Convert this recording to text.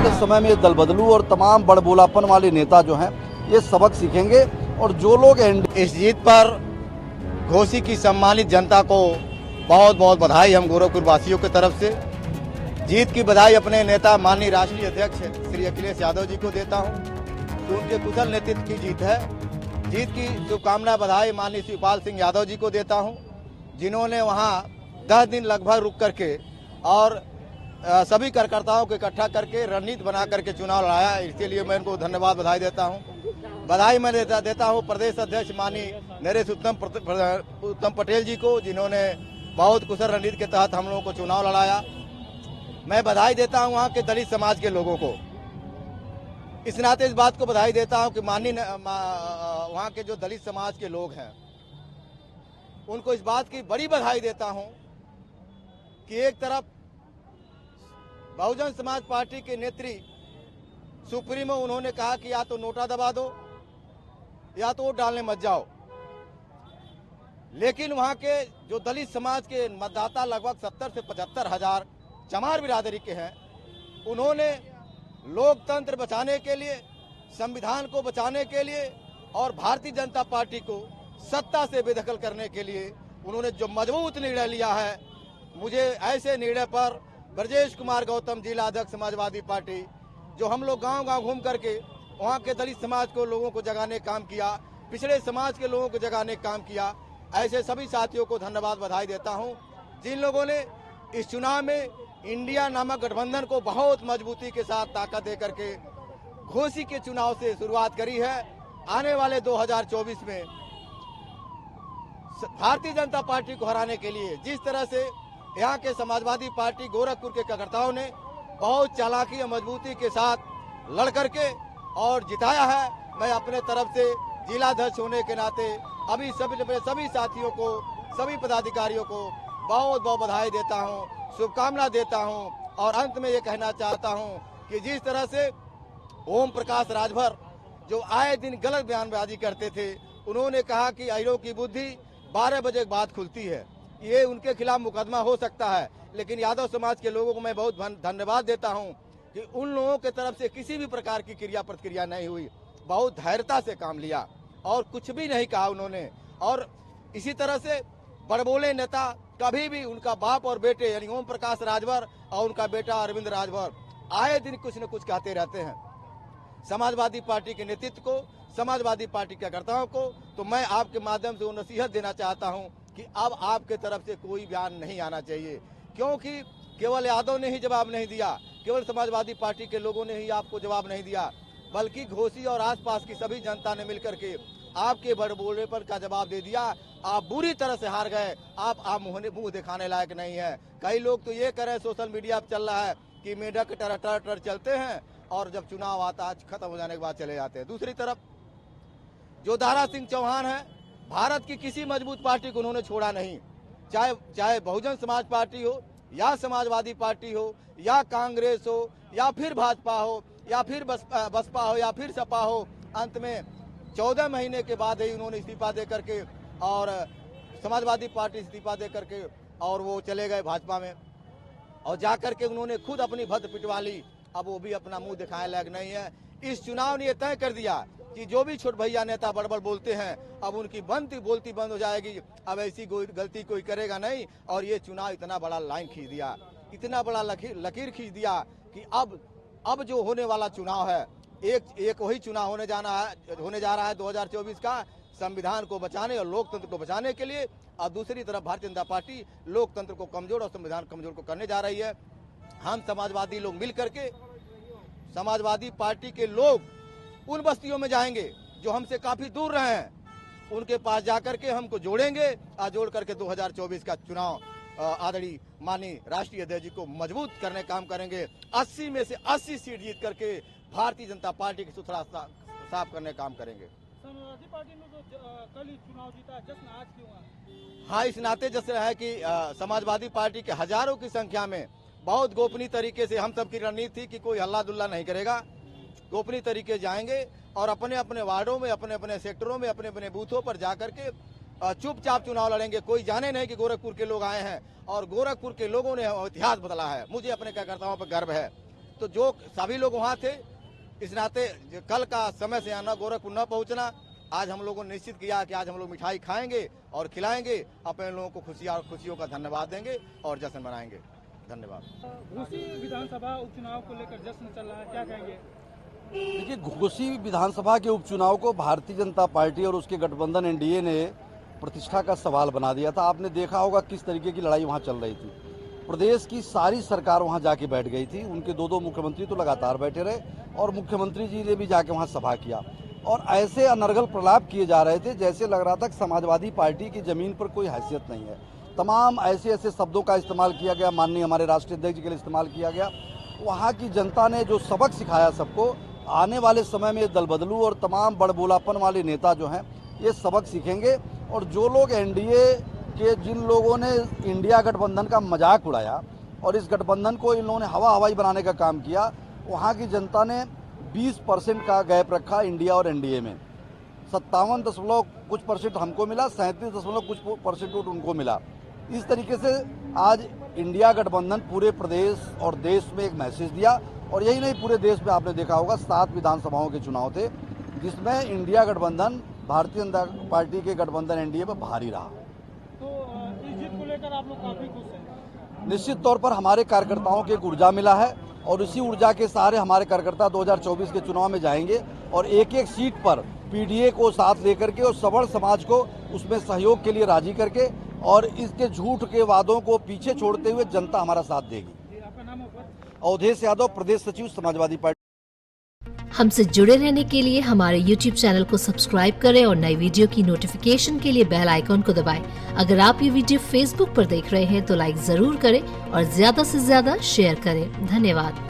इस समय में दल बदलू और तमाम बड़बोलापन वाले नेता जो हैं ये सबक सीखेंगे और जो लोग इस जीत पर घोसी की सम्मानित जनता को बहुत बहुत बधाई हम गोरखपुर वासियों की तरफ से। जीत की बधाई अपने नेता माननीय राष्ट्रीय अध्यक्ष श्री अखिलेश यादव जी को देता हूं कि उनके कुशल नेतृत्व की जीत है। जीत की शुभकामना बधाई माननीय शिवपाल सिंह यादव जी को देता हूं, जिन्होंने वहां 10 दिन लगभग रुक करके और सभी कार्यकर्ताओं को इकट्ठा करके रणनीति बना करके चुनाव लड़ाया। इसके लिए मैं उनको धन्यवाद बधाई देता हूं। बधाई मैं देता हूं प्रदेश अध्यक्ष माननीय नरेश उत्तम पटेल जी को, जिन्होंने बहुत कुशल रणनीति के तहत हम लोगों को चुनाव लड़ाया। मैं बधाई देता हूं वहां के दलित समाज के लोगों को। इस नाते इस बात को बधाई देता हूं कि माननीय वहां के जो दलित समाज के लोग हैं, उनको इस बात की बड़ी बधाई देता हूं कि एक तरफ बहुजन समाज पार्टी के नेत्री सुप्रीमो उन्होंने कहा कि या तो नोटा दबा दो या तो वोट डालने मत जाओ, लेकिन वहां के जो दलित समाज के मतदाता लगभग 70 से 75 हजार चमार बिरादरी के हैं, उन्होंने लोकतंत्र बचाने के लिए, संविधान को बचाने के लिए और भारतीय जनता पार्टी को सत्ता से बेदखल करने के लिए उन्होंने जो मजबूत निर्णय लिया है, मुझे ऐसे निर्णय पर ब्रजेश कुमार गौतम जिला अध्यक्ष समाजवादी पार्टी, जो हम लोग गांव-गांव घूम करके वहां के दलित समाज को लोगों को जगाने काम किया, पिछड़े समाज के लोगों को जगाने काम किया, ऐसे सभी साथियों को धन्यवाद बधाई देता हूं, जिन लोगों ने इस चुनाव में इंडिया नामक गठबंधन को बहुत मजबूती के साथ ताकत दे करके घोसी के चुनाव से शुरुआत करी है। आने वाले 2024 में भारतीय जनता पार्टी को हराने के लिए जिस तरह से यहाँ के समाजवादी पार्टी गोरखपुर के कार्यकर्ताओं ने बहुत चालाकी और मजबूती के साथ लड़ करके और जिताया है, मैं अपने तरफ से जिलाध्यक्ष होने के नाते अभी सभी साथियों को, सभी पदाधिकारियों को बहुत बहुत बधाई देता हूँ, शुभकामना देता हूँ। और अंत में ये कहना चाहता हूँ कि जिस तरह से ओम प्रकाश राजभर जो आए दिन गलत बयानबाजी करते थे, उन्होंने कहा कि अहिरों की बुद्धि 12 बजे के बाद खुलती है। ये उनके खिलाफ मुकदमा हो सकता है, लेकिन यादव समाज के लोगों को मैं बहुत धन्यवाद देता हूं कि उन लोगों के तरफ से किसी भी प्रकार की क्रिया प्रतिक्रिया नहीं हुई, बहुत धैर्यता से काम लिया और कुछ भी नहीं कहा उन्होंने। और इसी तरह से बड़बोले नेता कभी भी उनका बाप और बेटे यानी ओम प्रकाश राजभर और उनका बेटा अरविंद राजभर आए दिन कुछ न कुछ कहते रहते हैं समाजवादी पार्टी के नेतृत्व को, समाजवादी पार्टी के कार्यकर्ताओं को। तो मैं आपके माध्यम से वो नसीहत देना चाहता हूं कि अब आपके तरफ से कोई बयान नहीं आना चाहिए, क्योंकि केवल यादव ने ही जवाब नहीं दिया, केवल समाजवादी पार्टी के लोगों ने ही आपको जवाब नहीं दिया, बल्कि घोसी और आसपास की सभी जनता ने मिलकर के आपके बड़बोलेपन का जवाब दे दिया। आप बुरी तरह से हार गए, आप मुंह दिखाने लायक नहीं है। कई लोग तो ये कह रहे हैं, सोशल मीडिया पर चल रहा है कि मेढक टर चलते हैं और जब चुनाव आता है खत्म हो जाने के बाद चले जाते हैं। दूसरी तरफ जो दारा सिंह चौहान है, भारत की किसी मजबूत पार्टी को उन्होंने छोड़ा नहीं, चाहे बहुजन समाज पार्टी हो या समाजवादी पार्टी हो या कांग्रेस हो या फिर भाजपा हो या फिर बसपा हो या फिर सपा हो। अंत में 14 महीने के बाद ही उन्होंने इस्तीफा दे करके और समाजवादी पार्टी इस्तीफा दे करके और वो चले गए भाजपा में और जा करके उन्होंने खुद अपनी भद्द पिटवा ली। अब वो भी अपना मुंह दिखाने लायक नहीं है। इस चुनाव ने तय कर दिया कि जो भी छोट भैया नेता बड़बड़ बोलते हैं, अब उनकी बोलती बंद हो जाएगी। अब ऐसी गलती कोई करेगा नहीं। और ये चुनाव इतना बड़ा लाइन खींच दिया, इतना बड़ा लकीर खींच दिया कि अब जो होने वाला चुनाव है, एक वही चुनाव होने जा रहा है 2024 का, संविधान को बचाने और लोकतंत्र को बचाने के लिए। और दूसरी तरफ भारतीय जनता पार्टी लोकतंत्र को कमजोर और संविधान कमजोर को करने जा रही है। हम समाजवादी लोग मिल करके, समाजवादी पार्टी के लोग उन बस्तियों में जाएंगे जो हमसे काफी दूर रहे हैं, उनके पास जाकर के हमको जोड़ेंगे और जोड़ करके 2024 का चुनाव आदरणीय माननीय राष्ट्रीय अध्यक्ष जी को मजबूत करने काम करेंगे। 80 में से 80 सीट जीत करके भारतीय जनता पार्टी की सुथरा साफ करने काम करेंगे। समाजवादी पार्टी ने तो कल ही चुनाव जीता, जश्न आज क्यों है? हाँ, इस नाते जश्न है कि समाजवादी पार्टी के हजारों की संख्या में बहुत गोपनीय तरीके से हम सबकी रणनीति थी कि कोई हल्ला दुल्ला नहीं करेगा, गोपनीय तरीके जाएंगे और अपने अपने वार्डों में, अपने अपने सेक्टरों में, अपने अपने बूथों पर जाकर के चुपचाप चुनाव लड़ेंगे। कोई जाने नहीं कि गोरखपुर के लोग आए हैं और गोरखपुर के लोगों ने इतिहास बदला है। मुझे अपने कार्यकर्ताओं पर गर्व है। तो जो सभी लोग वहाँ थे, इस नाते कल का समय से आना, गोरखपुर न पहुँचना, आज हम लोगों ने निश्चित किया कि आज हम लोग मिठाई खाएंगे और खिलाएंगे, अपने लोगों को खुशियों का धन्यवाद देंगे और जश्न मनाएंगे। धन्यवाद। घोसी विधानसभा उपचुनाव को लेकर जश्न चल रहा है, क्या कहेंगे? देखिए, घोसी विधानसभा के उपचुनाव को भारतीय जनता पार्टी और उसके गठबंधन एनडीए ने प्रतिष्ठा का सवाल बना दिया था। आपने देखा होगा किस तरीके की लड़ाई वहाँ चल रही थी। प्रदेश की सारी सरकार वहाँ जाके बैठ गई थी। उनके दो मुख्यमंत्री तो लगातार बैठे रहे और मुख्यमंत्री जी ने भी जाके वहाँ सभा किया और ऐसे अनर्गल प्रलाप किए जा रहे थे जैसे लग रहा था कि समाजवादी पार्टी की जमीन पर कोई हैसियत नहीं है। तमाम ऐसे ऐसे शब्दों का इस्तेमाल किया गया, माननीय हमारे राष्ट्रीय अध्यक्ष के लिए इस्तेमाल किया गया। वहाँ की जनता ने जो सबक सिखाया सबको, आने वाले समय में दल बदलू और तमाम बड़बोलापन वाले नेता जो हैं ये सबक सीखेंगे और जो लोग एनडीए के, जिन लोगों ने इंडिया गठबंधन का मजाक उड़ाया और इस गठबंधन को इन लोगों ने हवाई बनाने का काम किया, वहाँ की जनता ने 20% का गैप रखा इंडिया और एनडीए में। 57 कुछ परसेंट हमको मिला, 37 कुछ परसेंट वोट उनको मिला। इस तरीके से आज इंडिया गठबंधन पूरे प्रदेश और देश में एक मैसेज दिया और यही नहीं, पूरे देश में आपने देखा होगा 7 विधानसभाओं के चुनाव थे जिसमें इंडिया गठबंधन भारतीय जनता पार्टी के गठबंधन एनडीए पर भारी रहा। तो इस जीत को लेकर आप लोग काफी खुश हैं? निश्चित तौर पर हमारे कार्यकर्ताओं को एक ऊर्जा मिला है और इसी ऊर्जा के सहारे हमारे कार्यकर्ता 2024 के चुनाव में जाएंगे और एक एक सीट पर पीडीए को साथ लेकर के और सवर्ण समाज को उसमें सहयोग के लिए राजी करके और इसके झूठ के वादों को पीछे छोड़ते हुए जनता हमारा साथ देगी। आपका नाम है? अवधेश यादव, प्रदेश सचिव, समाजवादी पार्टी। हमसे जुड़े रहने के लिए हमारे YouTube चैनल को सब्सक्राइब करें और नई वीडियो की नोटिफिकेशन के लिए बेल आइकॉन को दबाएं। अगर आप ये वीडियो Facebook पर देख रहे हैं तो लाइक जरूर करें और ज्यादा से ज्यादा शेयर करें। धन्यवाद।